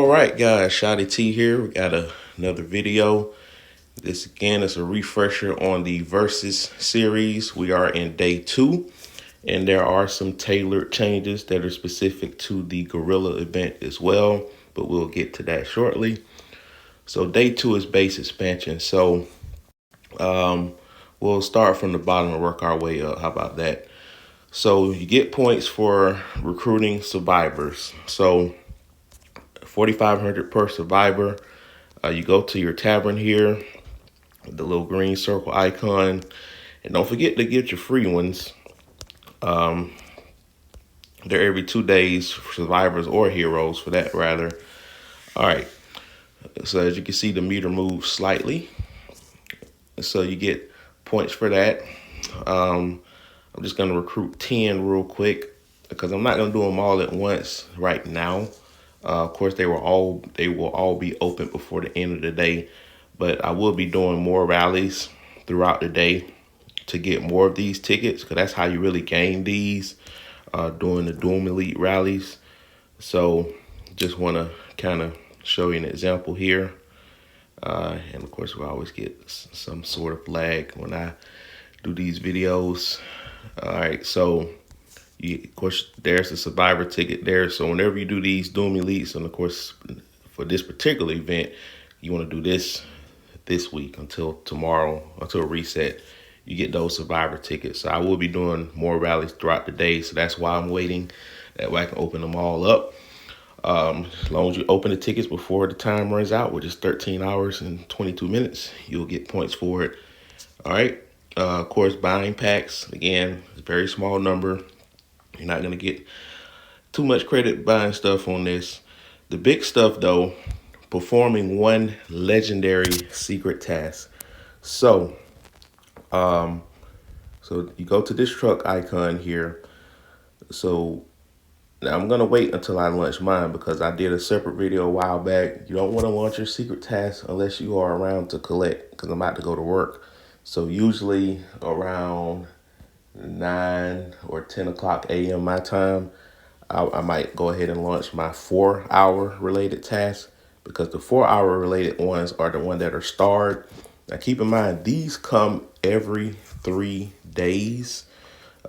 All right, guys, Shotty T here. We got another video. This again is a refresher on the Versus series. We are in day 2, and there are some tailored changes that are specific to the Gorilla event as well, but we'll get to that shortly. So day 2 is base expansion. So we'll start from the bottom and work our way up. How about that? So you get points for recruiting survivors. So 4,500 per survivor. You go to your tavern here, the little green circle icon, and don't forget to get your free ones. They're every 2 days for survivors or heroes for that rather. All right, so as you can see, the meter moves slightly, so you get points for that. I'm just gonna recruit 10 real quick because I'm not gonna do them all at once right now. Of course, they will all be open before the end of the day, but I will be doing more rallies throughout the day to get more of these tickets, because that's how you really gain these, doing the Doom Elite rallies. So just want to kind of show you an example here. And of course, we always get some sort of lag when I do these videos. All right, so of course, there's a survivor ticket there. So whenever you do these Doom Elites, and of course, for this particular event, you want to do this week until tomorrow, until reset, you get those survivor tickets. So I will be doing more rallies throughout the day. So that's why I'm waiting. That way I can open them all up. As long as you open the tickets before the time runs out, which is 13 hours and 22 minutes, you'll get points for it. All right. Of course, buying packs, again, it's a very small number. You're not going to get too much credit buying stuff on this. The big stuff, though, performing one legendary secret task. So, so you go to this truck icon here. So now I'm going to wait until I launch mine because I did a separate video a while back. You don't want to launch your secret task unless you are around to collect, because I'm about to go to work. So usually around 9 or 10 o'clock a.m. my time, I might go ahead and launch my 4-hour related task, because the 4-hour related ones are the ones that are starred. Now keep in mind, these come every 3 days,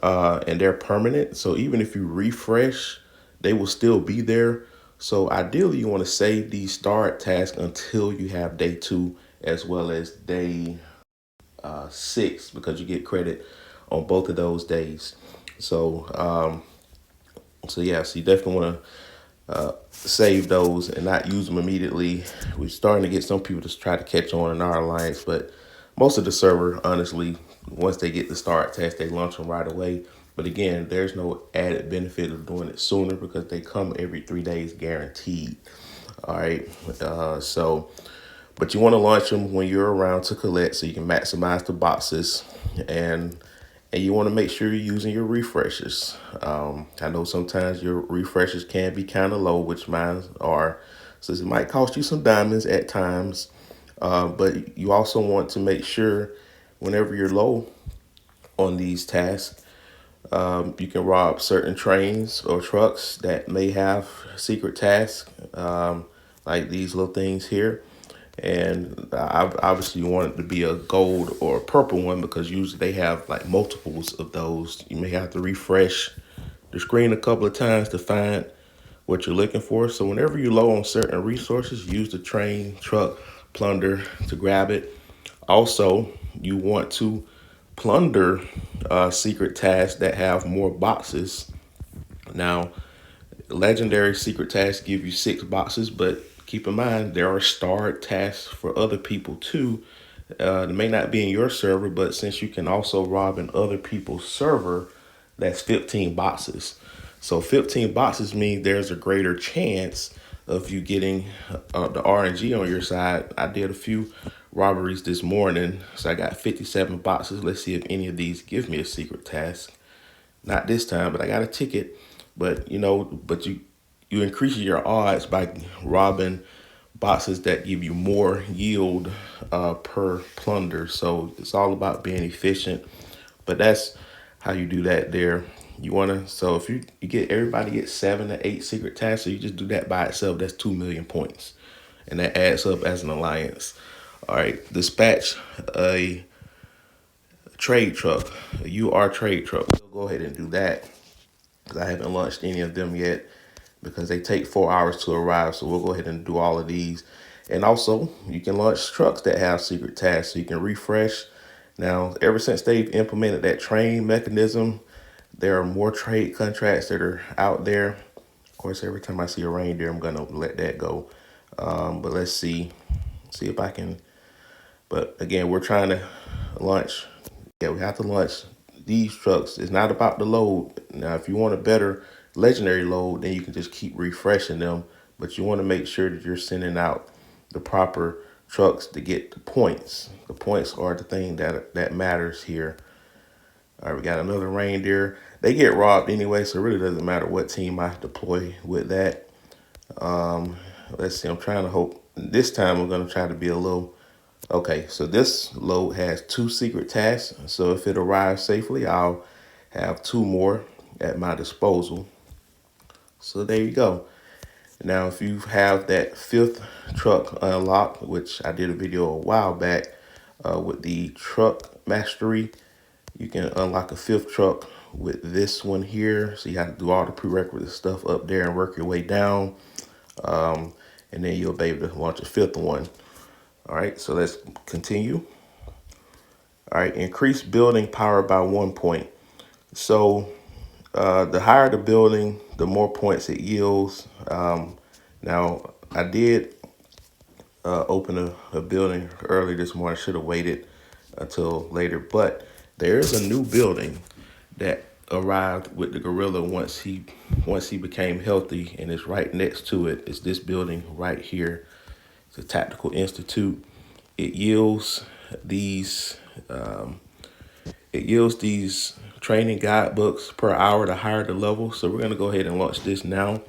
and they're permanent. So even if you refresh, they will still be there. So ideally, you want to save these start tasks until you have day 2 as well as day 6, because you get credit on both of those days. So so yeah, so you definitely want to save those and not use them immediately. We're starting to get some people to try to catch on in our alliance, but most of the server, honestly, once they get the start test, they launch them right away. But again, there's no added benefit of doing it sooner because they come every 3 days guaranteed. All right, but you want to launch them when you're around to collect so you can maximize the boxes, and you want to make sure you're using your refreshers. I know sometimes your refreshers can be kind of low, which mine are, so it might cost you some diamonds at times. But you also want to make sure whenever you're low on these tasks, you can rob certain trains or trucks that may have secret tasks, like these little things here. And obviously you want it to be a gold or a purple one, because usually they have like multiples of those. You may have to refresh the screen a couple of times to find what you're looking for. So whenever you're low on certain resources, use the train, truck, plunder to grab it. Also, you want to plunder secret tasks that have more boxes. Now, legendary secret tasks give you 6 boxes, but keep in mind there are starred tasks for other people too. It may not be in your server, but since you can also rob in other people's server, that's 15 boxes. So 15 boxes mean there's a greater chance of you getting the RNG on your side. I did a few robberies this morning, so I got 57 boxes. Let's see if any of these give me a secret task. Not this time, but I got a ticket. But you increase your odds by robbing boxes that give you more yield per plunder. So it's all about being efficient. But that's how you do that there. You want to, so if you get everybody gets 7 to 8 secret tasks, so you just do that by itself, that's 2 million points. And that adds up as an alliance. All right, dispatch a trade truck, a UR trade truck. We'll go ahead and do that because I haven't launched any of them yet because they take 4 hours to arrive. So we'll go ahead and do all of these. And also, you can launch trucks that have secret tasks so you can refresh. Now, ever since they've implemented that train mechanism, there are more trade contracts that are out there. Of course, every time I see a reindeer, I'm going to let that go. But let's see if I can. But again, we're trying to launch. Yeah, we have to launch these trucks. It's not about the load. Now, if you want a better legendary load, then you can just keep refreshing them. But you want to make sure that you're sending out the proper trucks to get the points. The points are the thing that matters here. All right, we got another reindeer. They get robbed anyway, so it really doesn't matter what team I deploy with that. Let's see, I'm trying to hope. This time I'm going to try to be a little. Okay, so this load has 2 secret tasks. So if it arrives safely, I'll have 2 more at my disposal. So there you go. Now, if you have that 5th truck unlocked, which I did a video a while back with the truck mastery, you can unlock a 5th truck with this one here. So you have to do all the prerequisite stuff up there and work your way down. And then you'll be able to launch a 5th one. All right, so let's continue. All right, increase building power by 1 point. So the higher the building, the more points it yields. Now, I did open a building early this morning. I should have waited until later, but there's a new building that arrived with the gorilla once he became healthy, and it's right next to it. It's this building right here. It's a tactical institute. It yields these training guidebooks per hour to higher the level. So we're going to go ahead and launch this now.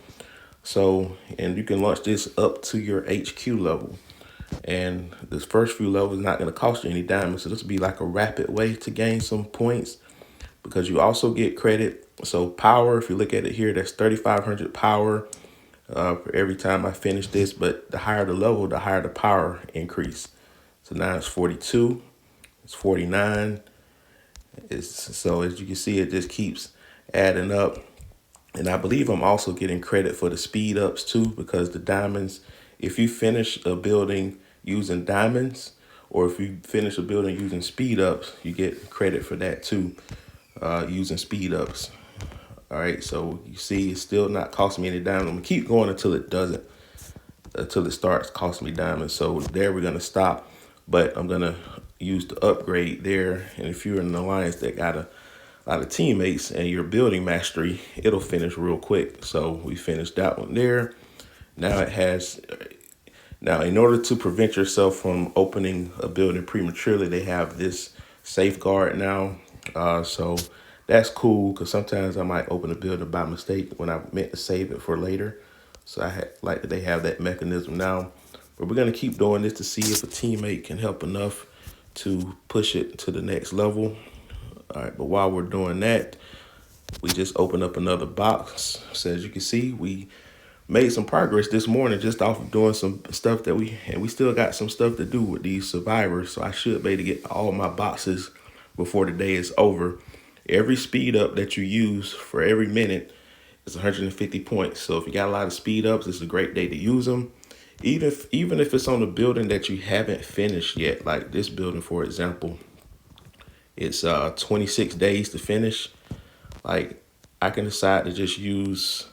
So, and you can launch this up to your HQ level. And this first few levels is not going to cost you any diamonds. So this will be like a rapid way to gain some points because you also get credit. So power, if you look at it here, that's 3,500 power for every time I finish this. But the higher the level, the higher the power increase. So now it's 42, it's 49. So as you can see, it just keeps adding up. And I believe I'm also getting credit for the speed ups too, because the diamonds, if you finish a building using diamonds, or if you finish a building using speed ups, you get credit for that too, using speed ups. All right, so you see it's still not costing me any diamonds. I'm gonna keep going until it doesn't, until it starts costing me diamonds. So there we're gonna stop, but I'm gonna use the upgrade there. And if you're in an alliance that got a lot of teammates and your building mastery, it'll finish real quick. So we finished that one there. Now it has, now in order to prevent yourself from opening a building prematurely, they have this safeguard now. So that's cool because sometimes I might open a building by mistake when I meant to save it for later. So I like that they have that mechanism now. But we're going to keep doing this to see if a teammate can help enough to push it to the next level. All right, but while we're doing that, we just opened up another box. So as you can see, we made some progress this morning just off of doing some stuff that we still got some stuff to do with these survivors. So I should be able to get all my boxes before the day is over. Every speed up that you use for every minute is 150 points. So if you got a lot of speed ups, it's a great day to use them. Even if it's on a building that you haven't finished yet, like this building, for example, it's 26 days to finish. Like I can decide to just use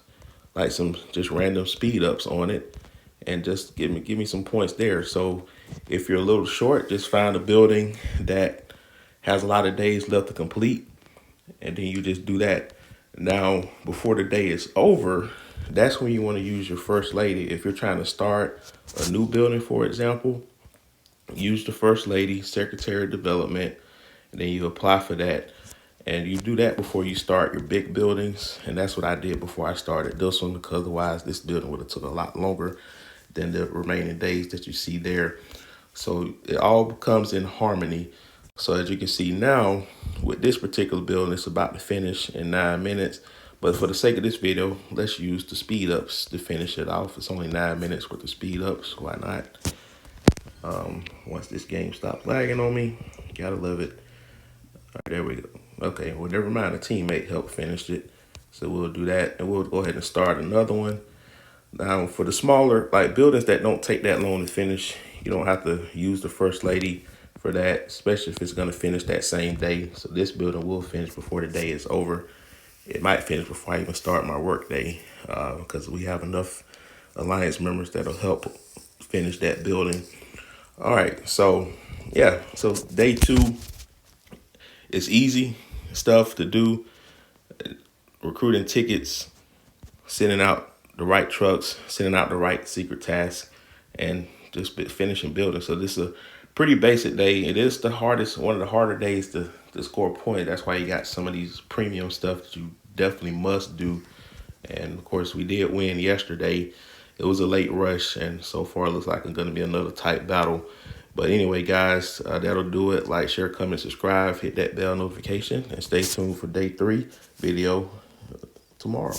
like some just random speed ups on it and just give me some points there. So if you're a little short, just find a building that has a lot of days left to complete, and then you just do that. Now, before the day is over, that's when you want to use your first lady. If you're trying to start a new building, for example, use the first lady, Secretary of Development, and then you apply for that. And you do that before you start your big buildings. And that's what I did before I started this one, because otherwise this building would have took a lot longer than the remaining days that you see there. So it all comes in harmony. So as you can see now, with this particular building, it's about to finish in 9 minutes. But for the sake of this video, let's use the speed ups to finish it off. It's only 9 minutes with the speed ups. Why not? Once this game stops lagging on me, gotta love it. All right, there we go. Okay, well, never mind. A teammate helped finish it. So we'll do that, and we'll go ahead and start another one. Now, for the smaller, like buildings that don't take that long to finish, you don't have to use the First Lady for that, especially if it's gonna finish that same day. So this building will finish before the day is over. It might finish before I even start my work day, because we have enough Alliance members that'll help finish that building. All right, so yeah, so day 2 is easy stuff to do. Recruiting tickets, sending out the right trucks, sending out the right secret tasks, and just finishing building. So this is a pretty basic day. It is the hardest, one of the harder days to score points. That's why you got some of these premium stuff that you definitely must do. And of course, we did win yesterday. It was a late rush, and so far it looks like it's going to be another tight battle. But anyway, guys, that'll do it. Like, share, comment, subscribe, hit that bell notification, and stay tuned for day 3 video tomorrow.